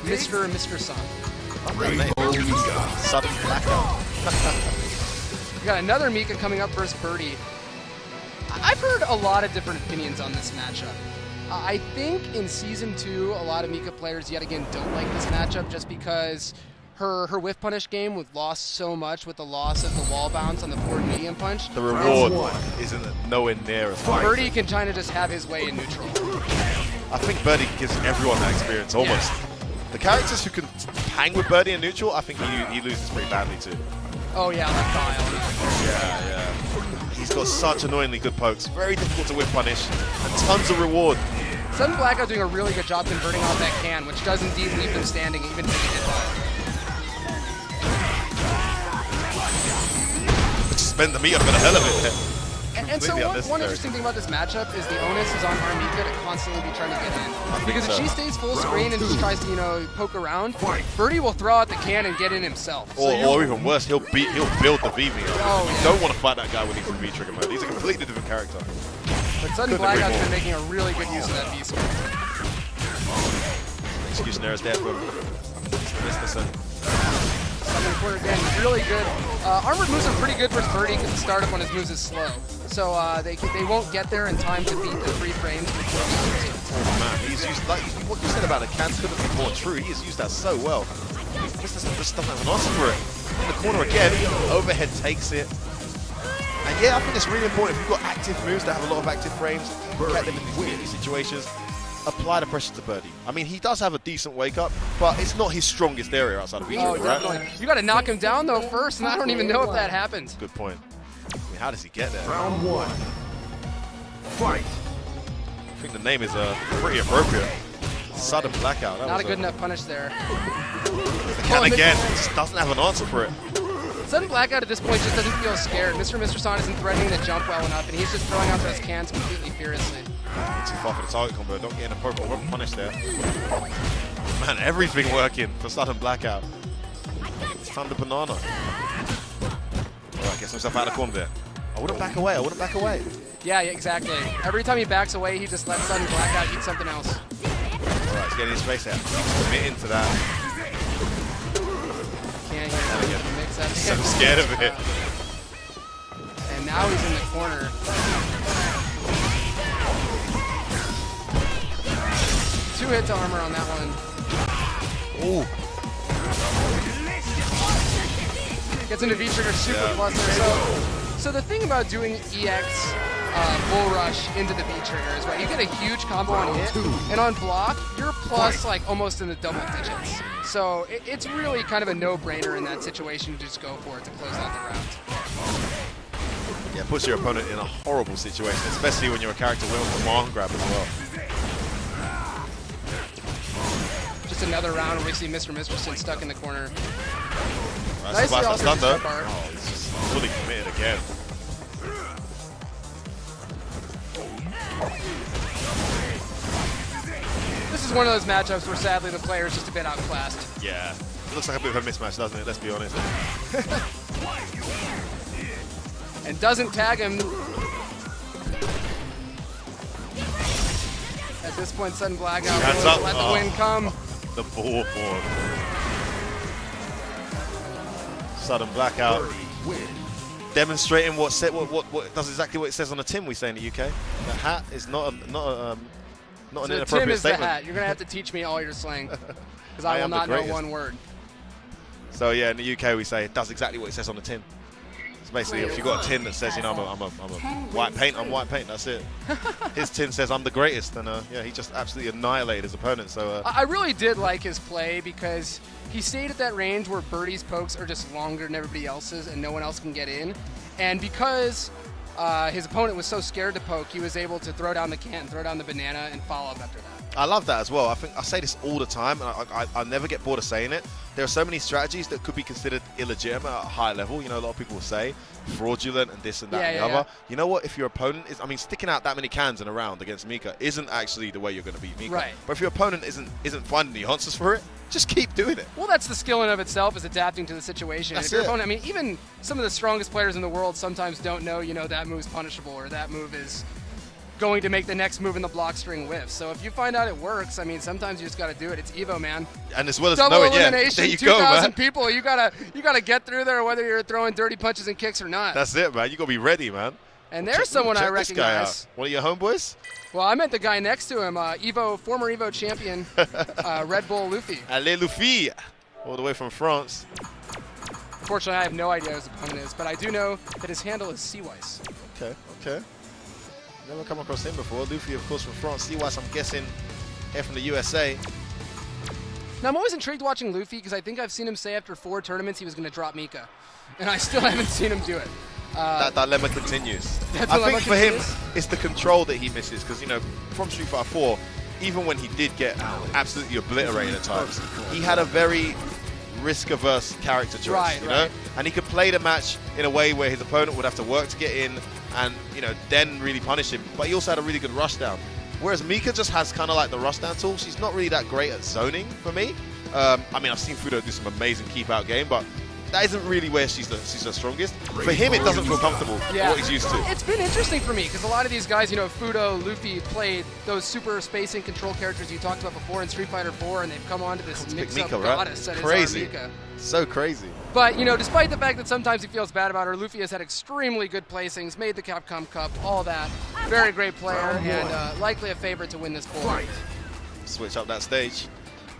Mistersen. Sudden Blackout. We got another Mika coming up versus Birdie. I've heard a lot of different opinions on this matchup. I think in Season 2, a lot of Mika players yet again don't like this matchup just because her whiff punish game was lost so much with the loss of the wall bounce on the forward medium punch. The reward isn't nowhere near as high. Birdie can kind of just have his way in neutral. I think Birdie gives everyone that experience, almost. Yeah. The characters who can hang with Birdie in neutral, I think he loses pretty badly too. Oh yeah, like Kyle. Yeah. He's got such annoyingly good pokes. Very difficult to whip punish, and tons of reward. Sudden Blackout doing a really good job converting off that can, which does indeed leave him standing, even if he did that. Just spend the meter for the hell of it. And so one interesting thing about this matchup is the onus is on Armika to constantly be trying to get in. Because if she stays full screen and just tries to, poke around, Birdie will throw out the can and get in himself. Or even worse, he'll build the V meter. Oh, You don't want to fight that guy when he's in V-trigger mode. He's a completely different character. But Sudden Blackout's been making a really good use of that V-skill. Execution errors there for Mistersen. Second quarter again, really good. Armored moves are pretty good versus Birdie because the startup on his moves is slow. So they won't get there in time to beat the 3 frames before he moves. Oh man, he's used, like what you said about the cans couldn't be more true. He has used that so well. Mistersen just doesn't have an answer for it. In the corner again, overhead takes it. And yeah, I think it's really important if you've got active moves that have a lot of active frames, get them in these weird situations, apply the pressure to Birdie. I mean, he does have a decent wake up, but it's not his strongest area outside of V-trigger, right? You got to knock him down though first, and I don't even know if that happens. Good point. I mean, how does he get there? Round 1. Fight. I think the name is pretty appropriate. Sudden Blackout. Not a good enough punish there. The can again, just doesn't have an answer for it. Sudden Blackout at this point just doesn't feel scared. Mistersen isn't threatening to jump well enough, and he's just throwing out those cans completely fearlessly. Too far for the target combo. Don't get an appropriate weapon punish there. Man, everything working for Sudden Blackout. It's time to banana. Alright, gets himself out of the corner there. I wouldn't back away. Yeah, exactly. Every time he backs away, he just lets Sudden Blackout eat something else. Alright, he's getting his face out. He's committing to that. Can't hear him mix that. So scared of it. And now he's in the corner. 2 hits armor on that one. Ooh. Gets into V-trigger super cluster. So the thing about doing EX bull rush into the V-trigger is, right, you get a huge combo on hit, and on block, you're plus like almost in the double digits. So it's really kind of a no-brainer in that situation to just go for it to close out the round. Yeah, puts your opponent in a horrible situation, especially when you're a character with a command grab as well. Just another round where we see Mistersen stuck in the corner. Nice stun though. Oh, he's just fully committed again. This is one of those matchups where sadly the player is just a bit outclassed. Yeah, it looks like a bit of a mismatch, doesn't it? Let's be honest. And doesn't tag him. At this point, Sudden Blackout Hands up. Let the win come. The ball form. Sudden Blackout. Demonstrating what does exactly what it says on the tin we say in the UK. The hat is not an inappropriate Tim is statement. the hat. You're gonna have to teach me all your slang because I will not know one word. So yeah, in the UK we say it does exactly what it says on the tin. It's basically if you've got a tin that says, I'm a white paint, I'm white paint. That's it. His tin says I'm the greatest, and yeah, he just absolutely annihilated his opponent. So I really did like his play because he stayed at that range where Birdie's pokes are just longer than everybody else's, and no one else can get in. And because his opponent was so scared to poke, he was able to throw down the can, throw down the banana, and follow up after that. I love that as well. I think I say this all the time, and I never get bored of saying it. There are so many strategies that could be considered illegitimate at a high level. You know, a lot of people will say fraudulent and this and that and the other. You know what? If your opponent is, sticking out that many cans in a round against Mika isn't actually the way you're going to beat Mika. Right. But if your opponent isn't finding the answers for it, just keep doing it. Well, that's the skill in of itself, is adapting to the situation. That's if your it. opponent, even some of the strongest players in the world sometimes don't know, that move's punishable or that move is going to make the next move in the block string whiff. So if you find out it works, I mean, sometimes you just got to do it. It's Evo, man. And as well as Double knowing, yeah, elimination, there you go, 2,000 man. people. You gotta get through there, whether you're throwing dirty punches and kicks or not. That's it, man. You got to be ready, man. And there's someone I Check this guy recognize. out. One of your homeboys? Well, I meant the guy next to him, former Evo champion, Red Bull Luffy. Allez, Luffy. All the way from France. Unfortunately, I have no idea who his opponent is, but I do know that his handle is Seawise. Okay, okay. Never come across him before. Luffy, of course, from France. Seawise, I'm guessing, here from the USA. Now, I'm always intrigued watching Luffy because I think I've seen him say after 4 tournaments he was going to drop Mika. And I still haven't seen him do it. That dilemma continues. That I dilemma think for him, continues? it's the control that he misses because, you know, from Street Fighter 4, even when he did get absolutely obliterated at times, he had a very risk-averse character choice, Right, you know? right. And he could play the match in a way where his opponent would have to work to get in and, you know, then really punish him. But he also had a really good rushdown. Whereas Mika just has kind of like the rushdown tool. She's not really that great at zoning for me. I mean, I've seen Fudo do some amazing keep-out game, but that isn't really where she's the strongest. For him, it doesn't feel comfortable for what he's used to. It's been interesting for me because a lot of these guys, you know, Fudo, Luffy played those super spacing control characters you talked about before in Street Fighter 4, and they've come on to this mix-up Mika, right? goddess that Crazy. is our Mika. So crazy. But, you know, despite the fact that sometimes he feels bad about her, Luffy has had extremely good placings, made the Capcom Cup, all that. Very great player, and likely a favorite to win this bowl. Switch up that stage.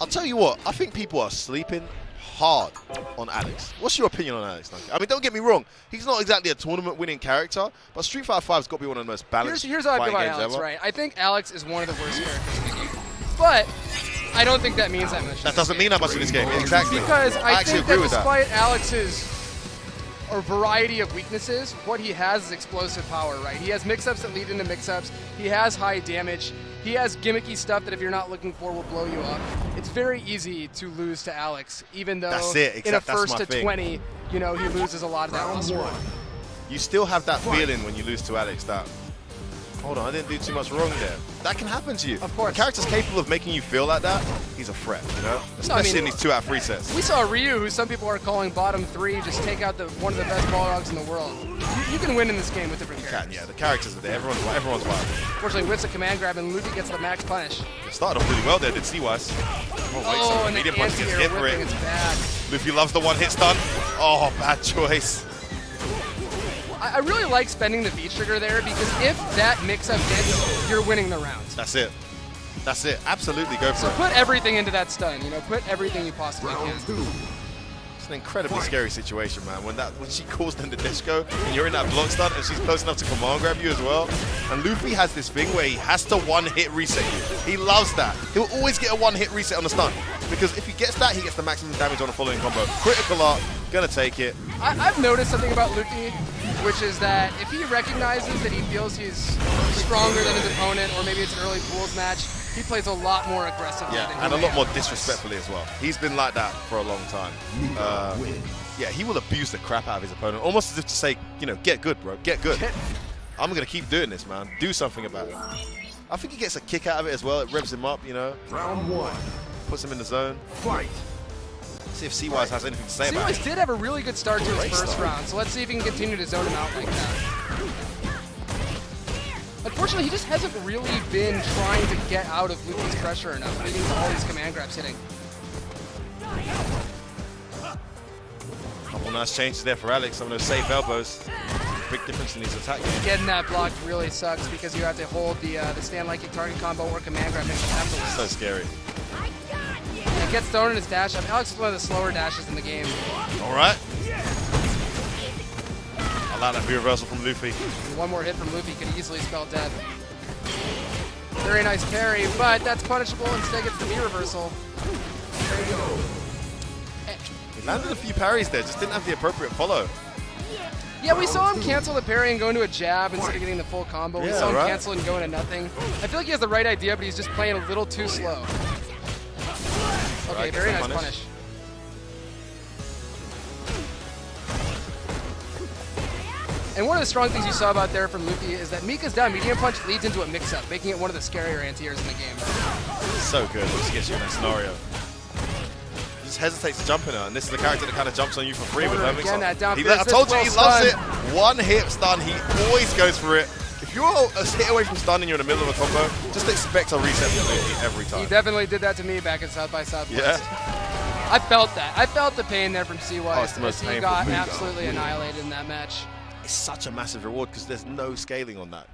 I'll tell you what, I think people are sleeping hard on Alex. What's your opinion on Alex? I mean, don't get me wrong. He's not exactly a tournament-winning character, but Street Fighter 5's got to be one of the most balanced Here's how I feel fighting about games Alex, ever. right? I think Alex is one of the worst characters in the game. But I don't think that means that much. That doesn't mean that much in this game. Exactly. Because I actually think agree that with that. despite Alex's variety of weaknesses, what he has is explosive power, right? He has mix-ups that lead into mix-ups. He has high damage. He has gimmicky stuff that if you're not looking for will blow you up. It's very easy to lose to Alex, even though That's it, in a that's first my to thing. 20, you know, he loses a lot of that luster. You still have that feeling when you lose to Alex that, hold on, I didn't do too much wrong there. That can happen to you. Of course. When a character's capable of making you feel like that, he's a threat, you know? Especially in these 2 out of 3 sets. We saw Ryu, who some people are calling bottom 3, just take out one of the best Balrogs in the world. You can win in this game with different characters. Yeah, the characters are there. Everyone's wild. Fortunately, whips a command grab, and Luffy gets the max punish. It started off really well there, did Seawise. Oh, And the medium punch gets anti-air hit for whipping, it. it's bad. Luffy loves the one-hit stun. Oh, bad choice. I really like spending the V trigger there because if that mix-up hits, you're winning the round. That's it. That's it. Absolutely go for So it. put everything into that stun. You know, put everything you possibly can. It's an incredibly scary situation, man. When she calls them the disco and you're in that block stun and she's close enough to command grab you as well. And Luffy has this thing where he has to one-hit reset you. He loves that. He'll always get a one-hit reset on the stun because if he gets that, he gets the maximum damage on the following combo. Critical art, gonna take it. I've noticed something about Luffy, which is that if he recognizes that he feels he's stronger than his opponent, or maybe it's an early pools match, he plays a lot more aggressively. Yeah, than and a he lot may more otherwise. disrespectfully as well. He's been like that for a long time. Yeah, he will abuse the crap out of his opponent, almost as if to say, you know, get good, bro, get good. I'm going to keep doing this, man. Do something about it. I think he gets a kick out of it as well. It revs him up, you know. Round 1. Puts him in the zone. Fight. See if Seawise has anything to say about Seawise it. did have a really good start to his Great first start. round, so let's see if he can continue to zone him out like that. Unfortunately, he just hasn't really been trying to get out of Luffy's pressure enough, leading to all these command grabs hitting. Couple nice changes there for Alex. Some of those safe elbows. Big difference in his attack game. Getting that blocked really sucks because you have to hold the stand like kick target combo or command grab mix afterwards. So scary. It gets thrown in his dash up. Alex is one of the slower dashes in the game. All right. Allow that B reversal from Luffy. And one more hit from Luffy could easily spell death. Very nice parry, but that's punishable. Instead gets the B reversal. He landed a few parries there, just didn't have the appropriate follow. Yeah, we saw him cancel the parry and go into a jab instead of getting the full combo. We Yeah, saw him right. cancel and go into nothing. I feel like he has the right idea, but he's just playing a little too slow. Okay, Right, very gets nice that punish. And one of the strong things you saw about there from Luffy is that Mika's down medium punch leads into a mix-up, making it one of the scarier anti-airs in the game. So good once he gets you in that scenario. He just hesitates to jump in her, and this is the character that kind of jumps on you for free with her mix Again, that down I fist, told you well he loves stunned. it. One hit stun, he always goes for it. If you're a hit away from stun and you're in the middle of a combo, just expect a reset ability every time. He definitely did that to me back at South by Southwest. Yeah. I felt that. I felt the pain there from CY. Oh, it's the most he painful got move, absolutely annihilated in that match. It's such a massive reward because there's no scaling on that.